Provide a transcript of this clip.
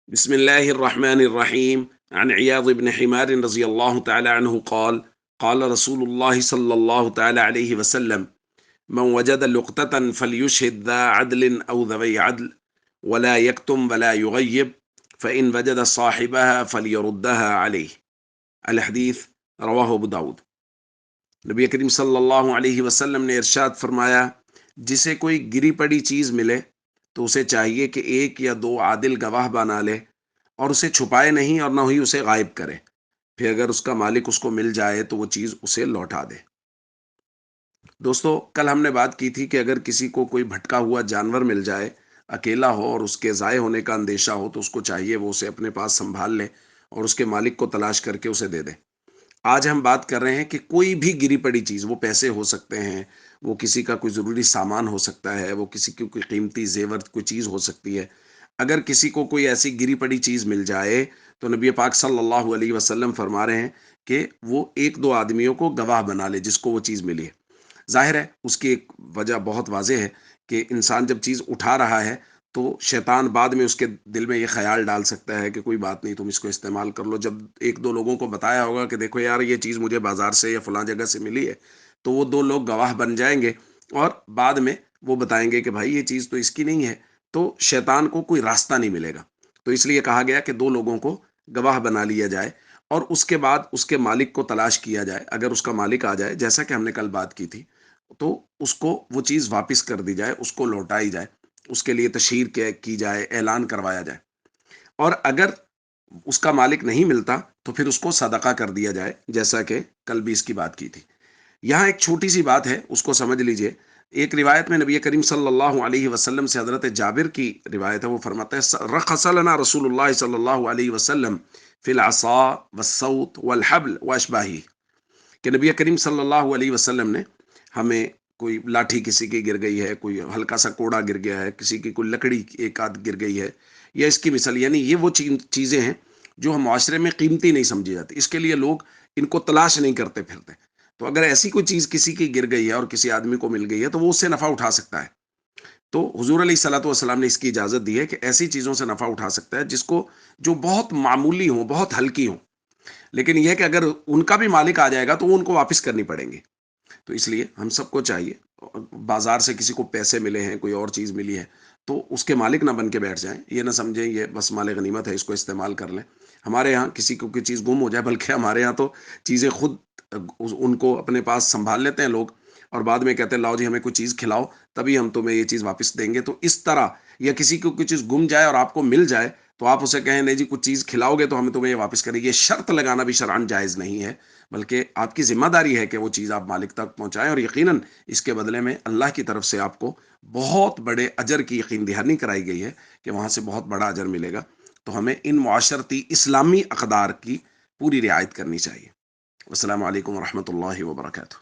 بسم الله الرحمن الرحيم عن عياض بن حمار رضي الله تعالى عنه قال قال رسول الله صلى الله تعالى عليه وسلم من وجد لقطة فليشهد ذا عدل أو ذوي عدل ولا يكتم ولا يغيب فإن وجد صاحبها فليردها عليه. الحدیث رواہ ابو داود۔ نبی کریم صلی اللہ علیہ وسلم نے ارشاد فرمایا، جسے کوئی گری پڑی چیز ملے تو اسے چاہیے کہ ایک یا دو عادل گواہ بنا لے اور اسے چھپائے نہیں اور نہ ہی اسے غائب کرے، پھر اگر اس کا مالک اس کو مل جائے تو وہ چیز اسے لوٹا دے۔ دوستو، کل ہم نے بات کی تھی کہ اگر کسی کو کوئی بھٹکا ہوا جانور مل جائے، اکیلا ہو اور اس کے ضائع ہونے کا اندیشہ ہو، تو اس کو چاہیے وہ اسے اپنے پاس سنبھال لے اور اس کے مالک کو تلاش کر کے اسے دے دے۔ آج ہم بات کر رہے ہیں کہ کوئی بھی گری پڑی چیز، وہ پیسے ہو سکتے ہیں، وہ کسی کا کوئی ضروری سامان ہو سکتا ہے، وہ کسی کی کوئی قیمتی زیور کوئی چیز ہو سکتی ہے، اگر کسی کو کوئی ایسی گری پڑی چیز مل جائے تو نبی پاک صلی اللہ علیہ وسلم فرما رہے ہیں کہ وہ ایک دو آدمیوں کو گواہ بنا لے جس کو وہ چیز ملی ہے۔ ظاہر ہے اس کی ایک وجہ بہت واضح ہے کہ انسان جب چیز اٹھا رہا ہے تو شیطان بعد میں اس کے دل میں یہ خیال ڈال سکتا ہے کہ کوئی بات نہیں، تم اس کو استعمال کر لو۔ جب ایک دو لوگوں کو بتایا ہوگا کہ دیکھو یار یہ چیز مجھے بازار سے یا فلاں جگہ سے ملی ہے، تو وہ دو لوگ گواہ بن جائیں گے اور بعد میں وہ بتائیں گے کہ بھائی یہ چیز تو اس کی نہیں ہے، تو شیطان کو کوئی راستہ نہیں ملے گا۔ تو اس لیے کہا گیا کہ دو لوگوں کو گواہ بنا لیا جائے اور اس کے بعد اس کے مالک کو تلاش کیا جائے۔ اگر اس کا مالک آ جائے، جیسا کہ ہم نے کل بات کی تھی، تو اس کو وہ چیز واپس کر دی جائے، اس کو لوٹائی جائے، اس کے لیے تشہیر کی جائے، اعلان کروایا جائے۔ اور اگر اس کا مالک نہیں ملتا تو پھر اس کو صدقہ کر دیا جائے، جیسا کہ کل بھی اس کی بات کی تھی۔ یہاں ایک چھوٹی سی بات ہے، اس کو سمجھ لیجئے۔ ایک روایت میں نبی کریم صلی اللہ علیہ وسلم سے حضرت جابر کی روایت ہے، وہ فرماتا ہے رخص لنا رسول اللہ صلی اللہ علیہ وسلم فی العصا والصوت والحبل واشباہی، کہ نبی کریم صلی اللہ علیہ وسلم نے ہمیں، کوئی لاٹھی کسی کی گر گئی ہے، کوئی ہلکا سا کوڑا گر گیا ہے، کسی کی کوئی لکڑی ایک آدھ گر گئی ہے، یا اس کی مثال، یعنی یہ وہ چیزیں ہیں جو ہم معاشرے میں قیمتی نہیں سمجھی جاتی، اس کے لیے لوگ ان کو تلاش نہیں کرتے پھرتے۔ تو اگر ایسی کوئی چیز کسی کی گر گئی ہے اور کسی آدمی کو مل گئی ہے تو وہ اس سے نفع اٹھا سکتا ہے۔ تو حضور علیہ الصلوۃ والسلام نے اس کی اجازت دی ہے کہ ایسی چیزوں سے نفع اٹھا سکتا ہے جس کو، جو بہت معمولی ہوں، بہت ہلکی ہوں، لیکن یہ کہ اگر ان کا بھی مالک آ جائے گا تو وہ ان کو واپس کرنی پڑیں گی۔ تو اس لیے ہم سب کو چاہیے، بازار سے کسی کو پیسے ملے ہیں، کوئی اور چیز ملی ہے، تو اس کے مالک نہ بن کے بیٹھ جائیں، یہ نہ سمجھیں یہ بس مال غنیمت ہے اس کو استعمال کر لیں۔ ہمارے ہاں کسی کو کوئی چیز گم ہو جائے، بلکہ ہمارے ہاں تو چیزیں خود ان کو اپنے پاس سنبھال لیتے ہیں لوگ اور بعد میں کہتے ہیں لاؤ جی ہمیں کوئی چیز کھلاؤ تبھی ہم تمہیں یہ چیز واپس دیں گے۔ تو اس طرح، یا کسی کو کوئی چیز گم جائے اور آپ کو مل جائے تو آپ اسے کہیں نہیں جی کچھ چیز کھلاؤ گے تو ہم تمہیں یہ واپس کریں گے، یہ شرط لگانا بھی شرعاً جائز نہیں ہے، بلکہ آپ کی ذمہ داری ہے کہ وہ چیز آپ مالک تک پہنچائیں، اور یقیناً اس کے بدلے میں اللہ کی طرف سے آپ کو بہت بڑے اجر کی یقین دہانی کرائی گئی ہے کہ وہاں سے بہت بڑا اجر ملے گا۔ تو ہمیں ان معاشرتی اسلامی اقدار کی پوری رعایت کرنی چاہیے۔ السلام علیکم ورحمۃ اللہ وبرکاتہ۔